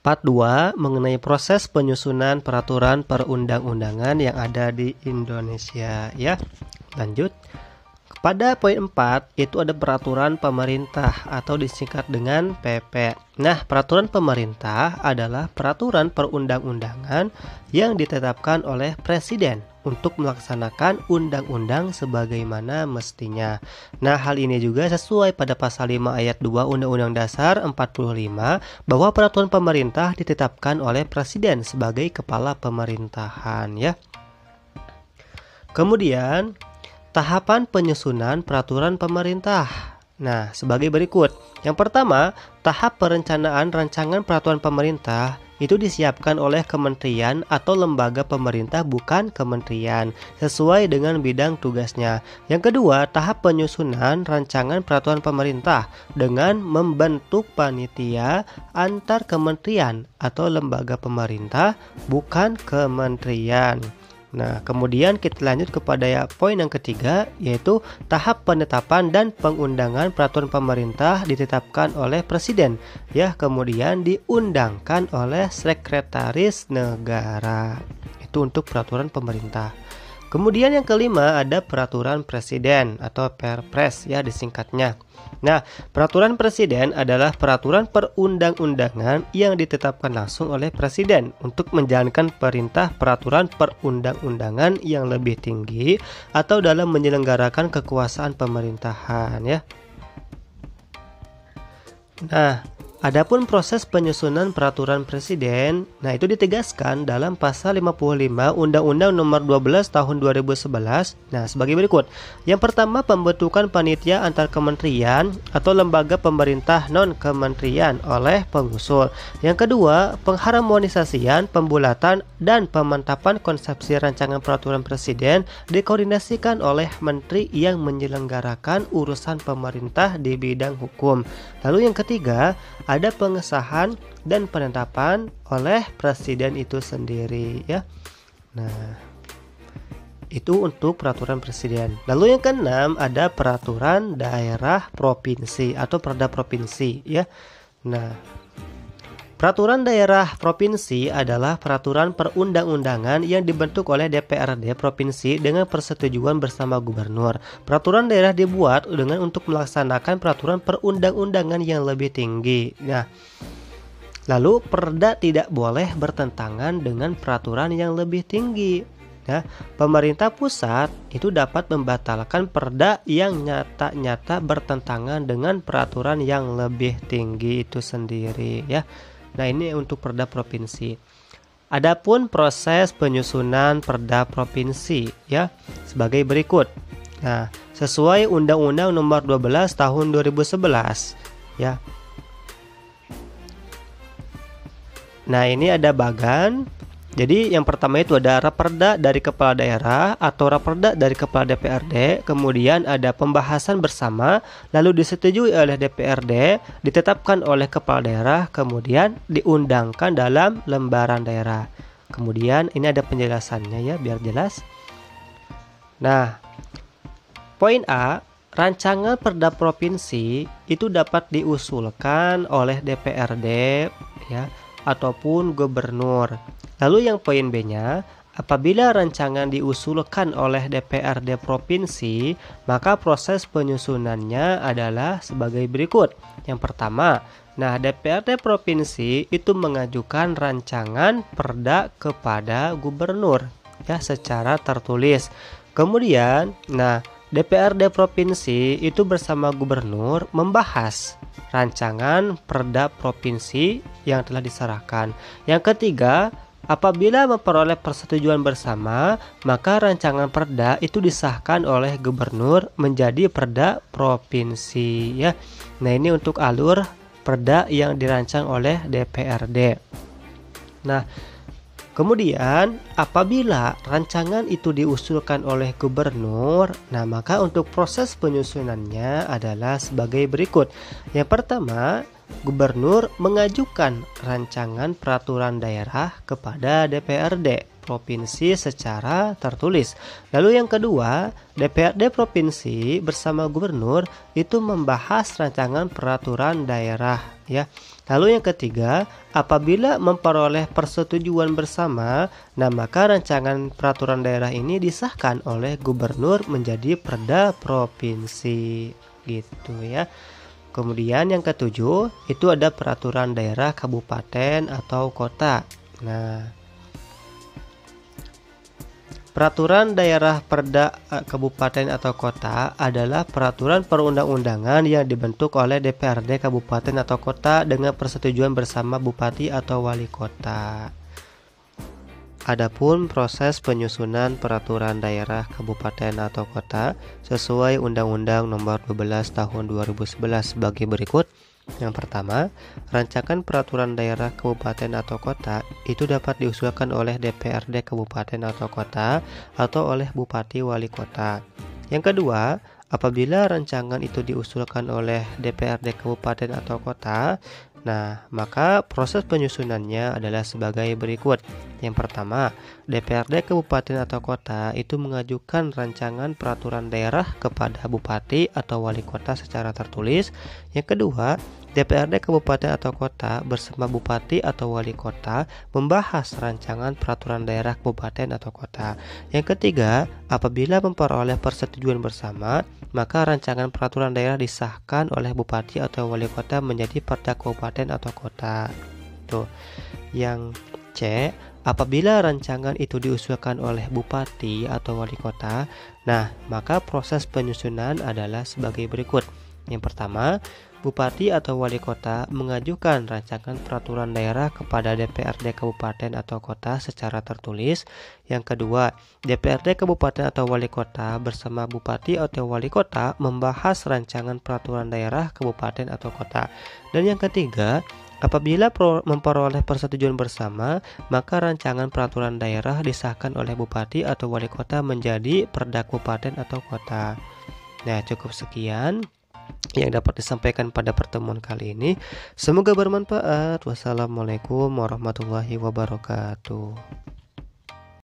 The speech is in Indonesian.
Part 2 mengenai proses penyusunan peraturan perundang-undangan yang ada di Indonesia ya. Lanjut. Pada poin 4 itu ada peraturan pemerintah atau disingkat dengan PP. Nah, peraturan pemerintah adalah peraturan perundang-undangan yang ditetapkan oleh presiden untuk melaksanakan undang-undang sebagaimana mestinya. Nah, hal ini juga sesuai pada pasal 5 ayat 2 Undang-Undang Dasar 45 bahwa peraturan pemerintah ditetapkan oleh presiden sebagai kepala pemerintahan ya. Kemudian tahapan penyusunan peraturan pemerintah. Nah, sebagai berikut. Yang pertama, tahap perencanaan rancangan peraturan pemerintah itu disiapkan oleh kementerian atau lembaga pemerintah bukan kementerian, sesuai dengan bidang tugasnya. Yang kedua, tahap penyusunan rancangan peraturan pemerintah dengan membentuk panitia antar kementerian atau lembaga pemerintah bukan kementerian. Nah, kemudian kita lanjut kepada poin yang ketiga, yaitu tahap penetapan dan pengundangan peraturan pemerintah ditetapkan oleh presiden ya, kemudian diundangkan oleh sekretaris negara. Itu untuk peraturan pemerintah. Kemudian yang kelima ada peraturan presiden atau Perpres ya disingkatnya. Nah, peraturan presiden adalah peraturan perundang-undangan yang ditetapkan langsung oleh presiden untuk menjalankan perintah peraturan perundang-undangan yang lebih tinggi atau dalam menyelenggarakan kekuasaan pemerintahan ya. Nah, adapun proses penyusunan peraturan presiden, nah itu ditegaskan dalam pasal 55 Undang-Undang Nomor 12 Tahun 2011. Nah, sebagai berikut. Yang pertama, pembentukan panitia antar kementerian atau lembaga pemerintah non-kementerian oleh pengusul. Yang kedua, pengharmonisasian, pembulatan dan pemantapan konsepsi rancangan peraturan presiden dikoordinasikan oleh menteri yang menyelenggarakan urusan pemerintah di bidang hukum. Lalu yang ketiga, ada pengesahan dan penetapan oleh presiden itu sendiri ya. Nah, itu untuk peraturan presiden. Lalu yang keenam ada peraturan daerah provinsi atau perda provinsi ya. Nah, peraturan daerah provinsi adalah peraturan perundang-undangan yang dibentuk oleh DPRD provinsi dengan persetujuan bersama gubernur. Peraturan daerah dibuat untuk melaksanakan peraturan perundang-undangan yang lebih tinggi. Nah, lalu perda tidak boleh bertentangan dengan peraturan yang lebih tinggi. Ya, pemerintah pusat itu dapat membatalkan perda yang nyata-nyata bertentangan dengan peraturan yang lebih tinggi itu sendiri ya. Nah, ini untuk perda provinsi. Adapun proses penyusunan perda provinsi ya sebagai berikut. Nah, sesuai Undang-Undang Nomor 12 Tahun 2011 ya. Nah, ini ada bagan. Jadi yang pertama itu ada raperda dari kepala daerah atau raperda dari kepala DPRD, kemudian ada pembahasan bersama, lalu disetujui oleh DPRD, ditetapkan oleh kepala daerah, kemudian diundangkan dalam lembaran daerah. Kemudian ini ada penjelasannya ya biar jelas. Nah, poin A, rancangan perda provinsi itu dapat diusulkan oleh DPRD ya ataupun gubernur. Lalu yang poin B-nya, apabila rancangan diusulkan oleh DPRD provinsi, maka proses penyusunannya adalah sebagai berikut. Yang pertama, DPRD provinsi itu mengajukan rancangan perda kepada gubernur ya secara tertulis. Kemudian, DPRD provinsi itu bersama gubernur membahas rancangan perda provinsi yang telah diserahkan. Yang ketiga, apabila memperoleh persetujuan bersama, maka rancangan perda itu disahkan oleh gubernur menjadi perda provinsi ya. Nah, ini untuk alur perda yang dirancang oleh DPRD. Nah, kemudian apabila rancangan itu diusulkan oleh gubernur, maka untuk proses penyusunannya adalah sebagai berikut. Yang pertama, gubernur mengajukan rancangan peraturan daerah kepada DPRD provinsi secara tertulis. Lalu yang kedua, DPRD provinsi bersama gubernur itu membahas rancangan peraturan daerah ya. Lalu yang ketiga, apabila memperoleh persetujuan bersama, nah maka rancangan peraturan daerah ini disahkan oleh gubernur menjadi perda provinsi gitu ya. Kemudian yang ketujuh itu ada peraturan daerah kabupaten atau kota. Nah, peraturan daerah perda kabupaten atau kota adalah peraturan perundang-undangan yang dibentuk oleh DPRD kabupaten atau kota dengan persetujuan bersama bupati atau wali kota. Adapun proses penyusunan peraturan daerah kabupaten atau kota sesuai Undang-Undang Nomor 12 Tahun 2011 sebagai berikut. Yang pertama, rancangan peraturan daerah kabupaten atau kota itu dapat diusulkan oleh DPRD kabupaten atau kota atau oleh bupati wali kota. Yang kedua, apabila rancangan itu diusulkan oleh DPRD kabupaten atau kota, nah, maka proses penyusunannya adalah sebagai berikut. Yang pertama, DPRD kabupaten atau kota itu mengajukan rancangan peraturan daerah kepada bupati atau wali kota secara tertulis. Yang kedua, DPRD kabupaten atau kota bersama bupati atau wali kota membahas rancangan peraturan daerah kabupaten atau kota. Yang ketiga, apabila memperoleh persetujuan bersama, maka rancangan peraturan daerah disahkan oleh bupati atau wali kota menjadi perda kabupaten atau kota. Tuh. Yang C, apabila rancangan itu diusulkan oleh bupati atau wali kota, nah maka proses penyusunan adalah sebagai berikut. Yang pertama, bupati atau wali kota mengajukan rancangan peraturan daerah kepada DPRD kabupaten atau kota secara tertulis. Yang kedua, DPRD kabupaten atau wali kota bersama bupati atau wali kota membahas rancangan peraturan daerah kabupaten atau kota. Dan yang ketiga, apabila memperoleh persetujuan bersama, maka rancangan peraturan daerah disahkan oleh bupati atau wali kota menjadi perda kabupaten atau kota. Nah, cukup sekian yang dapat disampaikan pada pertemuan kali ini. Semoga bermanfaat. Wassalamualaikum warahmatullahi wabarakatuh.